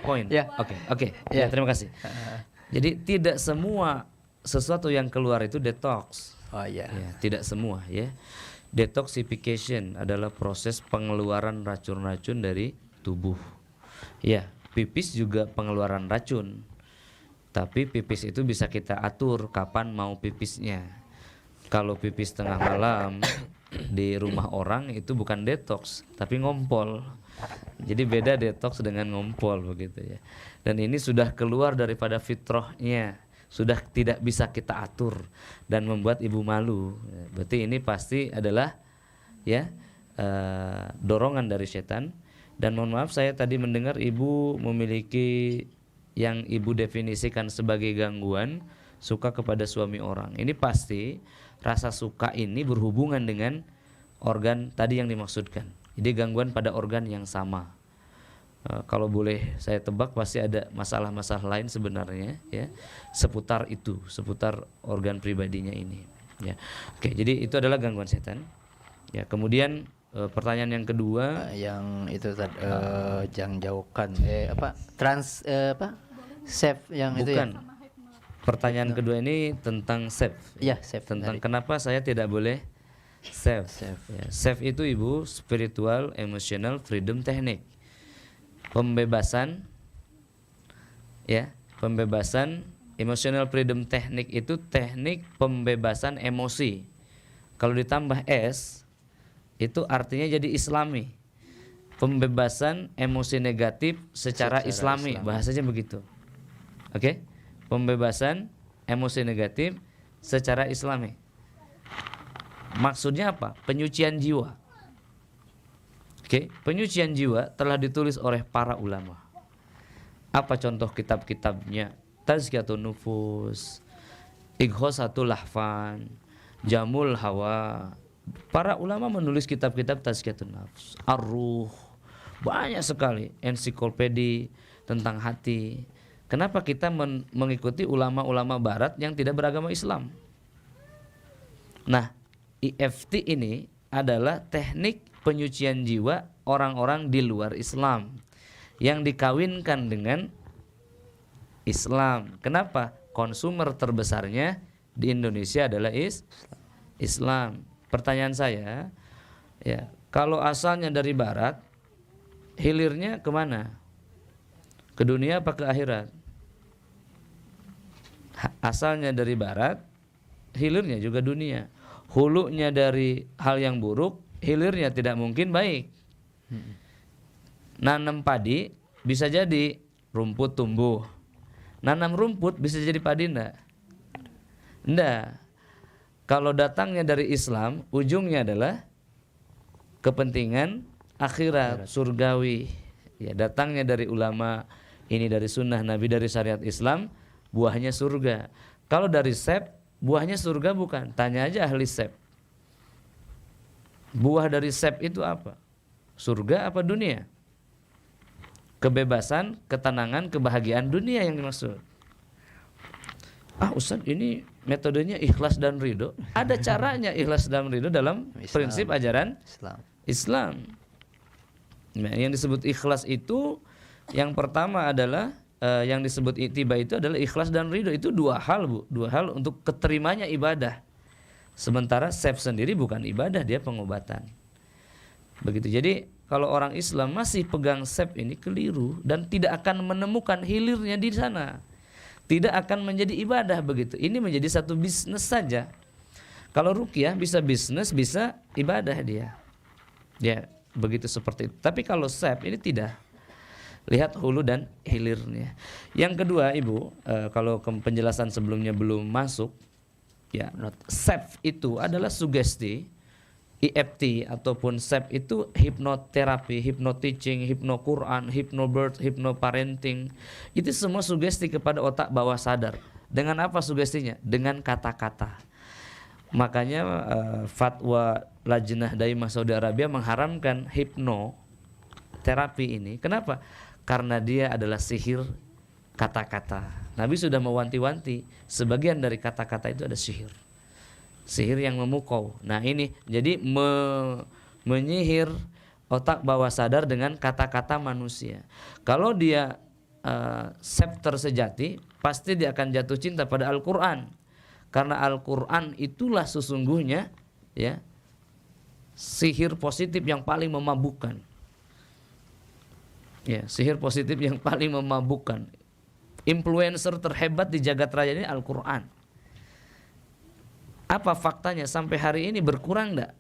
poin. Ya. Oke. Ya, Ya. terima kasih. Jadi tidak semua sesuatu yang keluar itu detox. Oh ya. Ya, tidak semua ya. Detoxification adalah proses pengeluaran racun-racun dari tubuh. Ya, pipis juga pengeluaran racun. Tapi pipis itu bisa kita atur kapan mau pipisnya. Kalau pipis tengah malam di rumah orang itu bukan detox, tapi ngompol. Jadi beda detox dengan ngompol begitu ya. Dan ini sudah keluar daripada fitrahnya, sudah tidak bisa kita atur dan membuat ibu malu. Berarti ini pasti adalah ya dorongan dari setan. Dan mohon maaf saya tadi mendengar ibu memiliki yang ibu definisikan sebagai gangguan suka kepada suami orang. Ini pasti rasa suka ini berhubungan dengan organ tadi yang dimaksudkan. Jadi gangguan pada organ yang sama. Kalau boleh saya tebak pasti ada masalah-masalah lain sebenarnya ya seputar itu, seputar organ pribadinya ini. Ya, oke. Jadi itu adalah gangguan setan. Ya, kemudian pertanyaan yang kedua, yang itu tadi jangan jauhkan save yang itu ya. bukan. Pertanyaan kedua ini tentang save. Iya, save. Tentang kenapa saya tidak boleh save. Ya, save itu ibu spiritual emotional freedom technique. Pembebasan ya, pembebasan emotional freedom technique itu teknik pembebasan emosi. Kalau ditambah S itu artinya jadi islami. Pembebasan emosi negatif secara islami, bahasanya begitu. Oke? Pembebasan emosi negatif secara islami. Maksudnya apa? Penyucian jiwa. Oke, penyucian jiwa telah ditulis oleh para ulama. Apa contoh kitab-kitabnya? Tazkiyatun Nufus, Ighosatul Lahfan, Jamul Hawa. Para ulama menulis kitab-kitab Tazkiyatun Nafs, Ar-Ruh, banyak sekali ensiklopedi tentang hati. Kenapa kita mengikuti ulama-ulama barat yang tidak beragama Islam? Nah, EFT ini adalah teknik penyucian jiwa orang-orang di luar Islam yang dikawinkan dengan Islam. Kenapa? Konsumer terbesarnya di Indonesia adalah Islam. Pertanyaan saya, ya, kalau asalnya dari barat, hilirnya kemana? Ke dunia apa ke akhirat? Asalnya dari barat, hilirnya juga dunia. Hulunya dari hal yang buruk, hilirnya tidak mungkin baik. Nanam padi bisa jadi rumput tumbuh. Nanam rumput bisa jadi padi enggak? Enggak. Kalau datangnya dari Islam, ujungnya adalah kepentingan akhirat, surgawi. Ya, datangnya dari ulama, ini dari sunnah Nabi, dari syariat Islam, buahnya surga. Kalau dari sep, buahnya surga bukan? Tanya aja ahli sep. Buah dari sep itu apa? Surga apa dunia? Kebebasan, ketenangan, kebahagiaan dunia yang dimaksud. Ustaz, ini metodenya ikhlas dan ridho. Ada caranya ikhlas dan ridho dalam prinsip ajaran Islam. Nah, yang disebut ikhlas itu yang pertama adalah yang disebut ittiba itu adalah ikhlas dan ridho. Itu dua hal, Bu. Dua hal untuk keterimanya ibadah. Sementara sep sendiri bukan ibadah, dia pengobatan. Begitu. Jadi kalau orang Islam masih pegang sep ini keliru dan tidak akan menemukan hilirnya di sana. Tidak akan menjadi ibadah begitu. Ini menjadi satu bisnis saja. Kalau ruqyah bisa bisnis, bisa ibadah dia. Ya, begitu seperti itu. Tapi kalau sep ini tidak. Lihat hulu dan hilirnya. Yang kedua, Ibu, kalau penjelasan sebelumnya belum masuk, ya, sep itu adalah sugesti. EFT ataupun SEP itu hipnoterapi, hypnoteaching, hypnoquran, hypnobirth, hypnoparenting. Itu semua sugesti kepada otak bawah sadar. Dengan apa sugestinya? Dengan kata-kata. Makanya fatwa Lajnah Daimah Saudi Arabia mengharamkan hipnoterapi ini. Kenapa? Karena dia adalah sihir kata-kata. Nabi sudah mewanti-wanti, sebagian dari kata-kata itu ada sihir. Sihir yang memukau. Nah ini jadi menyihir otak bawah sadar dengan kata-kata manusia. Kalau dia scepter sejati, pasti dia akan jatuh cinta pada Al-Qur'an. Karena Al-Qur'an itulah sesungguhnya ya sihir positif yang paling memabukkan. Ya, sihir positif yang paling memabukkan. Influencer terhebat di jagat raya ini Al-Qur'an. Apa faktanya sampai hari ini berkurang enggak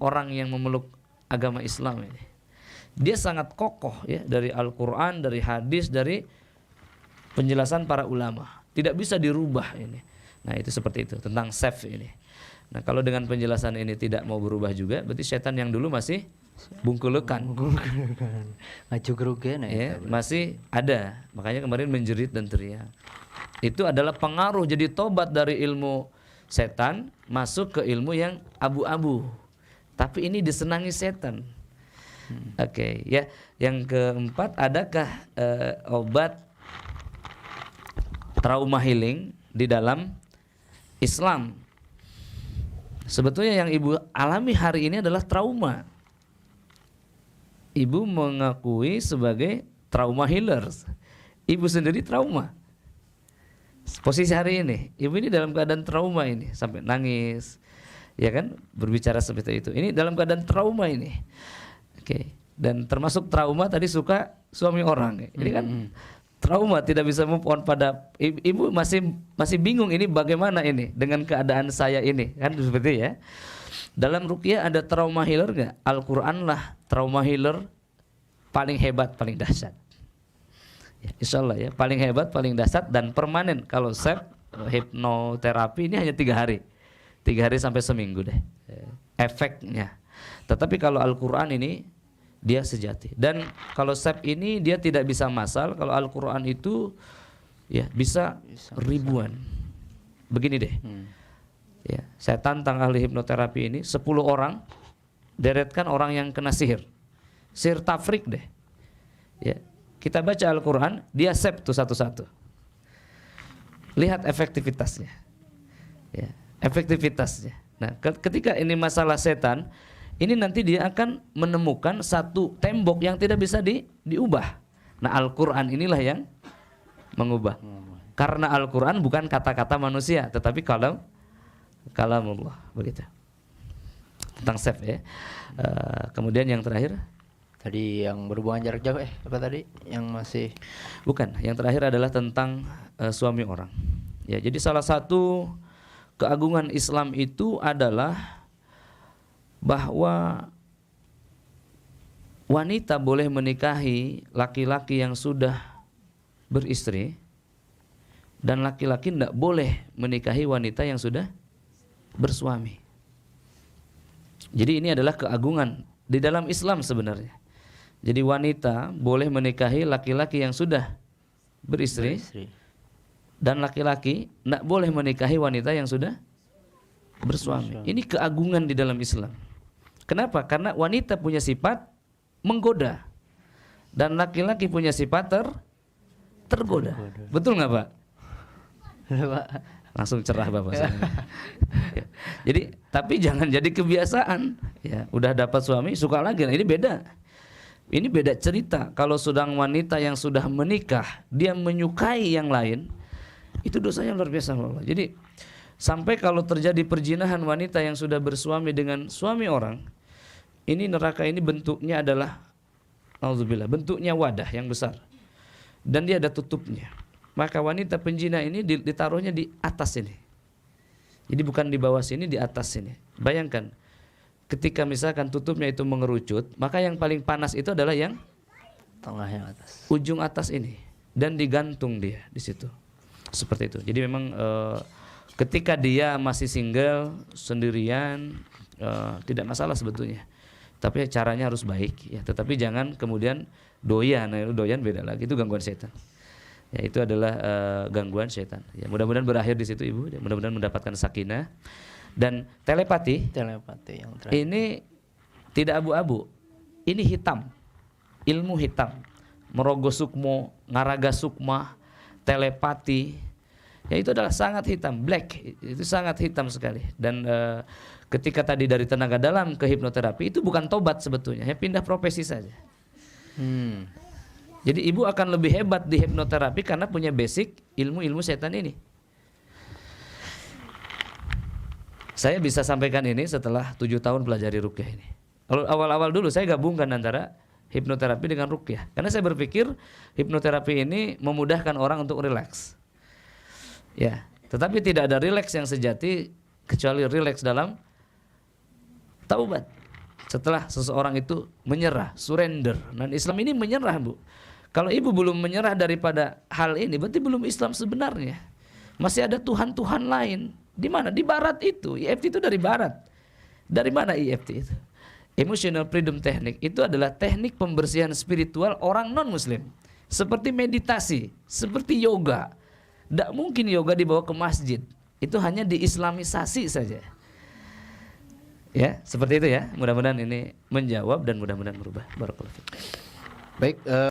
orang yang memeluk agama Islam ini? Dia sangat kokoh ya dari Al-Qur'an, dari hadis, dari penjelasan para ulama. Tidak bisa dirubah ini. Nah, itu seperti itu tentang saf ini. Nah, kalau dengan penjelasan ini tidak mau berubah juga, berarti setan yang dulu masih bungkulukan. Ngaju kerugian Ya, masih ada. Makanya kemarin menjerit dan teriak. Itu adalah pengaruh jadi tobat dari ilmu setan masuk ke ilmu yang abu-abu. Tapi ini disenangi setan. Oke, ya. Yang keempat, adakah obat trauma healing di dalam Islam? Sebetulnya yang ibu alami hari ini adalah trauma. Ibu mengakui sebagai trauma healer. Ibu sendiri trauma. Posisi hari ini, ibu ini dalam keadaan trauma ini, sampai nangis, ya kan, berbicara seperti itu. Ini dalam keadaan trauma ini. Oke. Dan termasuk trauma tadi suka suami orang. Ini kan trauma, tidak bisa move on pada ibu masih bingung ini bagaimana ini dengan keadaan saya ini, kan seperti ya. Dalam ruqyah ada trauma healer enggak? Al-Qur'an lah trauma healer paling hebat, paling dahsyat. Ya, insyaallah ya, paling hebat, paling dahsyat dan permanen. Kalau hipnoterapi ini hanya 3 hari. 3 hari sampai seminggu deh efeknya. Tetapi kalau Al-Qur'an ini dia sejati. Dan kalau ini dia tidak bisa massal. Kalau Al-Qur'an itu ya bisa ribuan. Begini deh. Ya, saya tantang ahli hipnoterapi ini 10 orang, deretkan orang yang kena sihir. Sihir tafrik deh. Ya, kita baca Al-Qur'an, dia tuh satu-satu. Lihat efektivitasnya. Ya, efektivitasnya. Nah, ketika ini masalah setan, ini nanti dia akan menemukan satu tembok yang tidak bisa diubah. Nah, Al-Qur'an inilah yang mengubah. Karena Al-Qur'an bukan kata-kata manusia, tetapi kalamullah, begitu. Tentang saf ya. Kemudian yang terakhir tadi yang berhubungan jarak jauh apa tadi yang masih bukan, yang terakhir adalah tentang suami orang. Ya, jadi salah satu keagungan Islam itu adalah bahwa wanita boleh menikahi laki-laki yang sudah beristri dan laki-laki tidak boleh menikahi wanita yang sudah bersuami. Jadi ini adalah keagungan di dalam Islam sebenarnya. Jadi wanita boleh menikahi laki-laki yang sudah beristri dan laki-laki tidak boleh menikahi wanita yang sudah bersuami. Ini keagungan di dalam Islam. Kenapa? Karena wanita punya sifat menggoda dan laki-laki punya sifat tergoda. Betul nggak Pak? Langsung cerah Bapak. Ya. Jadi tapi jangan jadi kebiasaan. Ya, udah dapat suami suka lagi. Nah, ini beda. Ini beda cerita. Kalau sedang wanita yang sudah menikah dia menyukai yang lain, itu dosanya luar biasa Allah. Jadi sampai kalau terjadi perjinahan wanita yang sudah bersuami dengan suami orang, ini neraka ini bentuknya adalah auzubillah, bentuknya wadah yang besar. Dan dia ada tutupnya. Maka wanita penjina ini ditaruhnya di atas ini. Jadi bukan di bawah sini, di atas sini. Bayangkan ketika misalkan tutupnya itu mengerucut, maka yang paling panas itu adalah yang tengah yang atas. Ujung atas ini dan digantung dia di situ. Seperti itu. Jadi memang ketika dia masih single sendirian tidak masalah sebetulnya. Tapi caranya harus baik ya. Tetapi jangan kemudian doyan. Nah, doyan beda lagi, itu gangguan setan. Ya, itu adalah gangguan setan. Ya, mudah-mudahan berakhir di situ Ibu. Mudah-mudahan mendapatkan sakinah. Dan telepati yang terakhir. Ini tidak abu-abu. Ini hitam. Ilmu hitam. Merogo sukmo, ngaraga sukma, telepati. Ya itu adalah sangat hitam, black. Itu sangat hitam sekali. Dan ketika tadi dari tenaga dalam ke hipnoterapi itu bukan tobat sebetulnya, ya pindah profesi saja. Jadi ibu akan lebih hebat di hipnoterapi karena punya basic ilmu-ilmu setan ini. Saya bisa sampaikan ini setelah 7 tahun pelajari ruqyah ini. Kalau awal-awal dulu saya gabungkan antara hipnoterapi dengan ruqyah. Karena saya berpikir hipnoterapi ini memudahkan orang untuk rileks. Ya, tetapi tidak ada rileks yang sejati kecuali rileks dalam taubat. Setelah seseorang itu menyerah, surrender. Dan Islam ini menyerah, Bu. Kalau ibu belum menyerah daripada hal ini, berarti belum Islam sebenarnya. Masih ada Tuhan-Tuhan lain. Di mana? Di barat itu. EFT itu dari barat. Dari mana EFT itu? Emotional Freedom Technique itu adalah teknik pembersihan spiritual orang non-muslim. Seperti meditasi, seperti yoga. Tidak mungkin yoga dibawa ke masjid. Itu hanya diislamisasi saja. Ya, seperti itu ya. Mudah-mudahan ini menjawab dan mudah-mudahan berubah. Barakallahu fiik. Baik.